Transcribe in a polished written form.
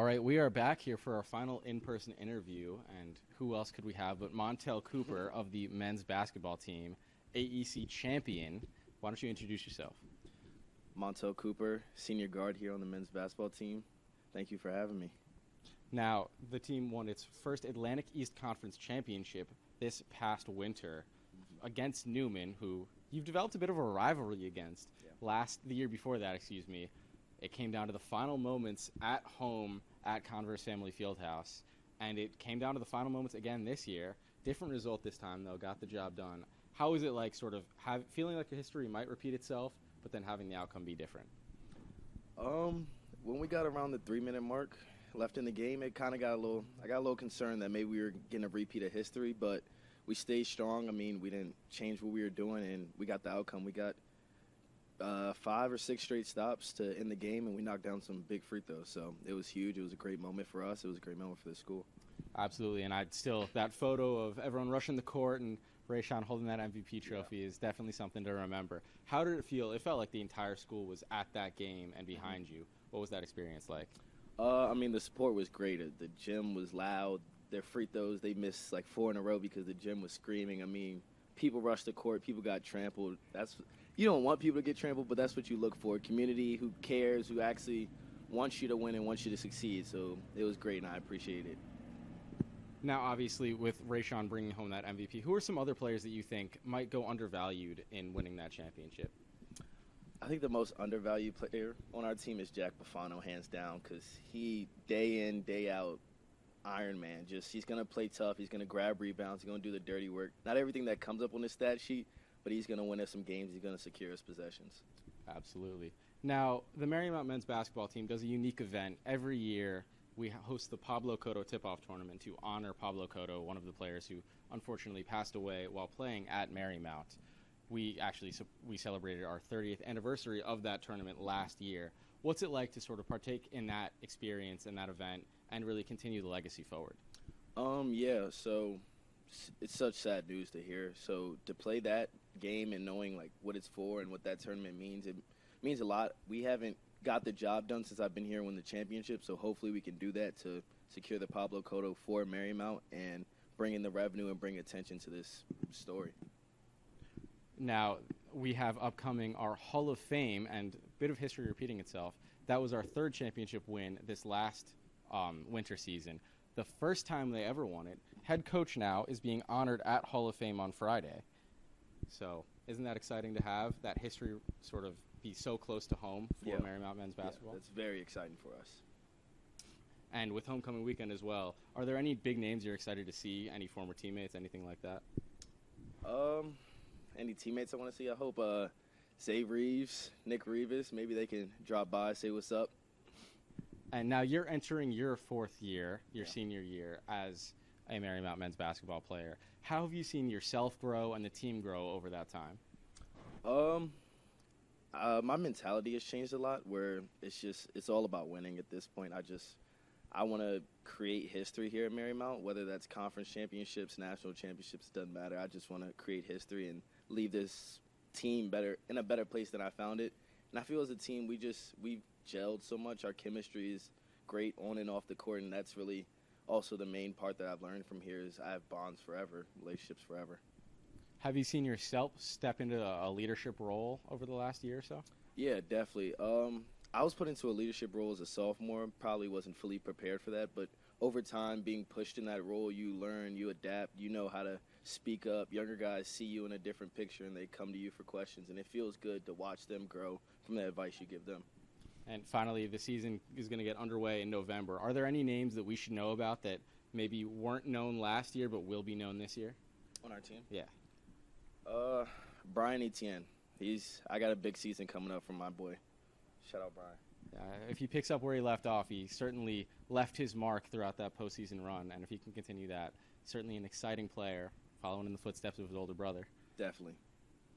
All right, we are back here for our final in-person interview, and who else could we have but Montell Cooper of the men's basketball team, AEC champion. Why don't you introduce yourself? Montell Cooper, senior guard here on the men's basketball team. Thank you for having me. Now, the team won its first Atlantic East Conference championship this past winter against Newman, who you've developed a bit of a rivalry against. The year before that, it came down to the final moments at home at Converse Family Fieldhouse, and it came down to the final moments again this year. Different result this time, though, got the job done. How is it like sort of feeling like the history might repeat itself, but then having the outcome be different? When we got around the 3-minute mark left in the game, it kind of got I got a little concerned that maybe we were getting a repeat of history, but we stayed strong. I mean, we didn't change what we were doing, and we got the outcome. We got 5 or 6 straight stops to end the game, and we knocked down some big free throws. So it was huge. It was a great moment for us. It was a great moment for the school. Absolutely, and that photo of everyone rushing the court and Rayshawn holding that MVP trophy is definitely something to remember. How did it feel? It felt like the entire school was at that game and behind you. What was that experience like? I mean, the support was great. The gym was loud. Their free throws, they missed like 4 in a row because the gym was screaming. I mean, people rushed the court. People got trampled. You don't want people to get trampled, but that's what you look for. Community who cares, who actually wants you to win and wants you to succeed. So it was great, and I appreciate it. Now, obviously, with Rayshawn bringing home that MVP, who are some other players that you think might go undervalued in winning that championship? I think the most undervalued player on our team is Jack Buffano, hands down, because he, day in, day out, Iron Man. He's going to play tough. He's going to grab rebounds. He's going to do the dirty work. Not everything that comes up on the stat sheet, but he's going to win us some games. He's going to secure his possessions. Absolutely. Now, the Marymount men's basketball team does a unique event. Every year, we host the Pablo Cotto tip-off tournament to honor Pablo Cotto, one of the players who unfortunately passed away while playing at Marymount. We celebrated our 30th anniversary of that tournament last year. What's it like to sort of partake in that experience and that event and really continue the legacy forward? So it's such sad news to hear. So to play that game and knowing like what it's for and what that tournament means, it means a lot. We haven't got the job done since I've been here and won the championship, so hopefully we can do that to secure the Pablo Cotto for Marymount and bring in the revenue and bring attention to this story. Now, we have upcoming our Hall of Fame and a bit of history repeating itself. That was our 3rd championship win this last winter season. The first time they ever won it. Head coach now is being honored at Hall of Fame on Friday. So isn't that exciting to have that history sort of be so close to home for Marymount men's basketball? Yeah, that's very exciting for us. And with homecoming weekend as well, are there any big names you're excited to see, any former teammates, anything like that? Any teammates I want to see? I hope Zay Reeves, Nick Reeves, maybe they can drop by, say what's up. And now you're entering your 4th year, your senior year, as a Marymount men's basketball player. How have you seen yourself grow and the team grow over that time? My mentality has changed a lot, where it's all about winning at this point. I want to create history here at Marymount, whether that's conference championships, national championships, doesn't matter. I just want to create history and leave this team in a better place than I found it. And I feel as a team, we've gelled so much. Our chemistry is great on and off the court, and that's really also the main part that I've learned from here is I have bonds forever, relationships forever. Have you seen yourself step into a leadership role over the last year or so? Yeah, definitely. I was put into a leadership role as a sophomore, probably wasn't fully prepared for that, but over time, being pushed in that role, you learn, you adapt, you know how to speak up. Younger guys see you in a different picture, and they come to you for questions, and it feels good to watch them grow from the advice you give them. And finally, the season is going to get underway in November. Are there any names that we should know about that maybe weren't known last year but will be known this year? On our team? Yeah. Brian Etienne. I got a big season coming up from my boy. Shout out, Brian. If he picks up where he left off, he certainly left his mark throughout that postseason run. And if he can continue that, certainly an exciting player following in the footsteps of his older brother. Definitely.